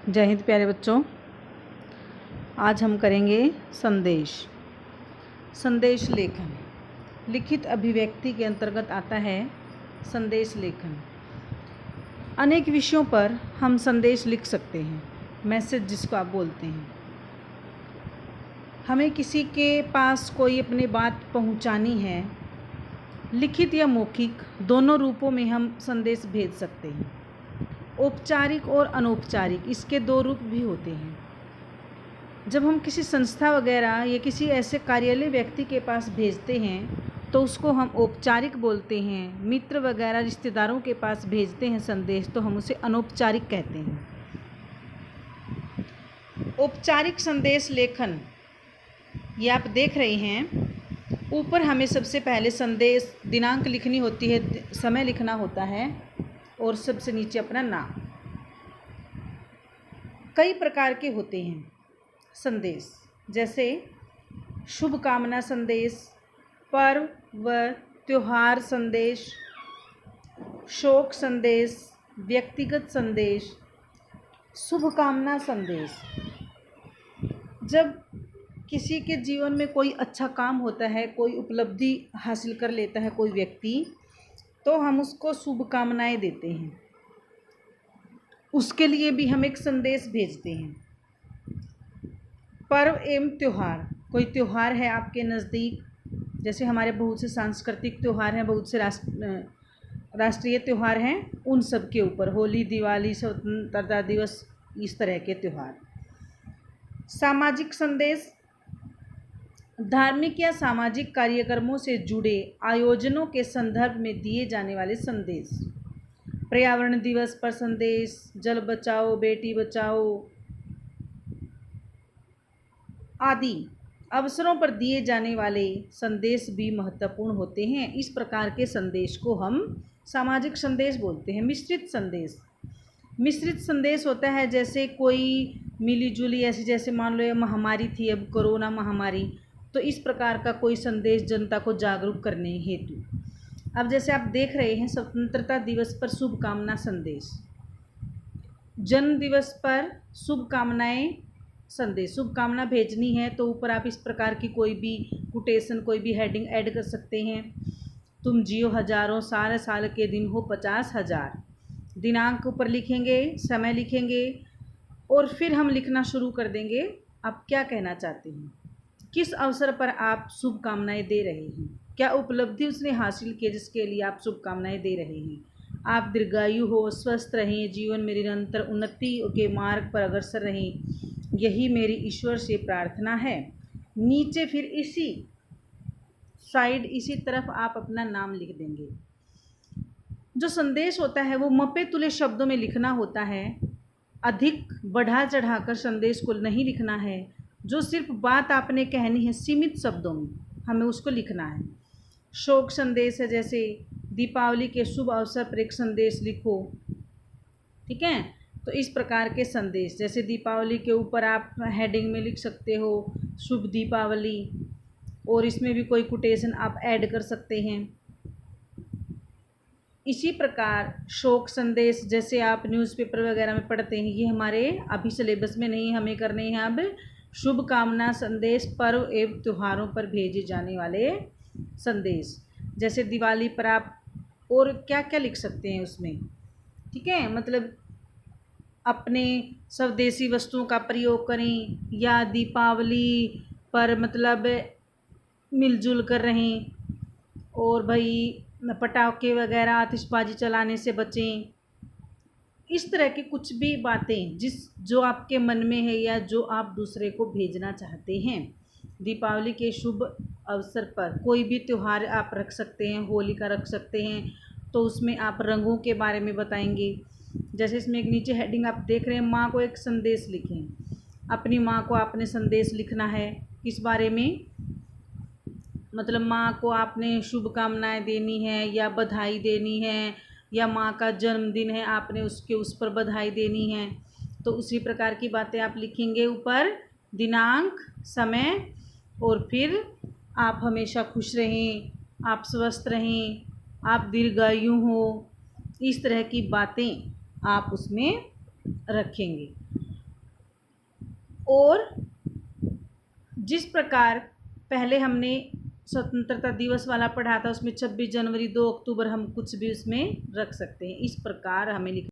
जय हिंद प्यारे बच्चों। आज हम करेंगे संदेश लेखन। लिखित अभिव्यक्ति के अंतर्गत आता है संदेश लेखन। अनेक विषयों पर हम संदेश लिख सकते हैं, मैसेज जिसको आप बोलते हैं। हमें किसी के पास कोई अपनी बात पहुंचानी है, लिखित या मौखिक दोनों रूपों में हम संदेश भेज सकते हैं। औपचारिक और अनौपचारिक, इसके दो रूप भी होते हैं। जब हम किसी संस्था वगैरह या किसी ऐसे कार्यालय व्यक्ति के पास भेजते हैं तो उसको हम औपचारिक बोलते हैं। मित्र वगैरह रिश्तेदारों के पास भेजते हैं संदेश तो हम उसे अनौपचारिक कहते हैं। औपचारिक संदेश लेखन ये आप देख रहे हैं। ऊपर हमें सबसे पहले संदेश दिनांक लिखनी होती है, समय लिखना होता है और सबसे नीचे अपना नाम। कई प्रकार के होते हैं संदेश, जैसे शुभकामना संदेश, पर्व व त्योहार संदेश, शोक संदेश, व्यक्तिगत संदेश, शुभकामना संदेश। जब किसी के जीवन में कोई अच्छा काम होता है, कोई उपलब्धि हासिल कर लेता है कोई व्यक्ति, तो हम उसको शुभकामनाएं देते हैं। उसके लिए भी हम एक संदेश भेजते हैं। पर्व एवं त्यौहार, कोई त्यौहार है आपके नज़दीक, जैसे हमारे बहुत से सांस्कृतिक त्यौहार हैं, बहुत से राष्ट्रीय त्यौहार हैं, उन सब के ऊपर होली, दिवाली, स्वतंत्रता दिवस, इस तरह के त्यौहार। सामाजिक संदेश, धार्मिक या सामाजिक कार्यक्रमों से जुड़े आयोजनों के संदर्भ में दिए जाने वाले संदेश। पर्यावरण दिवस पर संदेश, जल बचाओ, बेटी बचाओ आदि अवसरों पर दिए जाने वाले संदेश भी महत्वपूर्ण होते हैं। इस प्रकार के संदेश को हम सामाजिक संदेश बोलते हैं। मिश्रित संदेश होता है, जैसे कोई मिली जुली ऐसी, जैसे मान लो ये महामारी थी, अब कोरोना महामारी, तो इस प्रकार का कोई संदेश जनता को जागरूक करने हेतु। अब जैसे आप देख रहे हैं स्वतंत्रता दिवस पर शुभकामना संदेश, जन्म दिवस पर शुभकामनाएं संदेश, शुभकामना भेजनी है तो ऊपर आप इस प्रकार की कोई भी कोटेशन, कोई भी हेडिंग ऐड कर सकते हैं। तुम जियो हजारों साल, साल के दिन हो 50,000। दिनांक ऊपर लिखेंगे, समय लिखेंगे और फिर हम लिखना शुरू कर देंगे। आप क्या कहना चाहते हैं, किस अवसर पर आप शुभकामनाएं दे रहे हैं, क्या उपलब्धि उसने हासिल की जिसके लिए आप शुभकामनाएं दे रहे हैं। आप दीर्घायु हो, स्वस्थ रहें, जीवन में निरंतर उन्नति के मार्ग पर अग्रसर रहें, यही मेरी ईश्वर से प्रार्थना है। नीचे फिर इसी साइड, इसी तरफ आप अपना नाम लिख देंगे। जो संदेश होता है वो मपे तुले शब्दों में लिखना होता है। अधिक बढ़ा चढ़ाकर संदेश को नहीं लिखना है। जो सिर्फ बात आपने कहनी है सीमित शब्दों में हमें उसको लिखना है। शोक संदेश है, जैसे दीपावली के शुभ अवसर पर एक संदेश लिखो, ठीक है। तो इस प्रकार के संदेश, जैसे दीपावली के ऊपर आप हेडिंग में लिख सकते हो शुभ दीपावली, और इसमें भी कोई कोटेशन आप ऐड कर सकते हैं। इसी प्रकार शोक संदेश, जैसे आप न्यूज़पेपर वगैरह में पढ़ते हैं, ये हमारे अभी सिलेबस में नहीं, हमें करने हैं अब शुभकामना संदेश, पर्व एवं त्योहारों पर भेजे जाने वाले संदेश। जैसे दिवाली पर आप और क्या क्या लिख सकते हैं उसमें, ठीक है। मतलब अपने स्वदेशी वस्तुओं का प्रयोग करें, या दीपावली पर मतलब मिलजुल कर रहें, और भाई पटाखे वगैरह आतिशबाजी चलाने से बचें। इस तरह की कुछ भी बातें जो आपके मन में है या जो आप दूसरे को भेजना चाहते हैं। दीपावली के शुभ अवसर पर कोई भी त्यौहार आप रख सकते हैं, होली का रख सकते हैं, तो उसमें आप रंगों के बारे में बताएंगे। जैसे इसमें एक नीचे हेडिंग आप देख रहे हैं, माँ को एक संदेश लिखें। अपनी माँ को आपने संदेश लिखना है, किस बारे में, मतलब माँ को आपने शुभकामनाएं देनी है या बधाई देनी है, या माँ का जन्मदिन है आपने उसके उस पर बधाई देनी है, तो उसी प्रकार की बातें आप लिखेंगे ऊपर, दिनांक, समय, और फिर आप हमेशा खुश रहें, आप स्वस्थ रहें, आप दीर्घायु हो, इस तरह की बातें आप उसमें रखेंगे। और जिस प्रकार पहले हमने स्वतंत्रता दिवस वाला पढ़ा था उसमें 26 जनवरी 2 अक्टूबर हम कुछ भी उसमें रख सकते हैं। इस प्रकार हमें लिख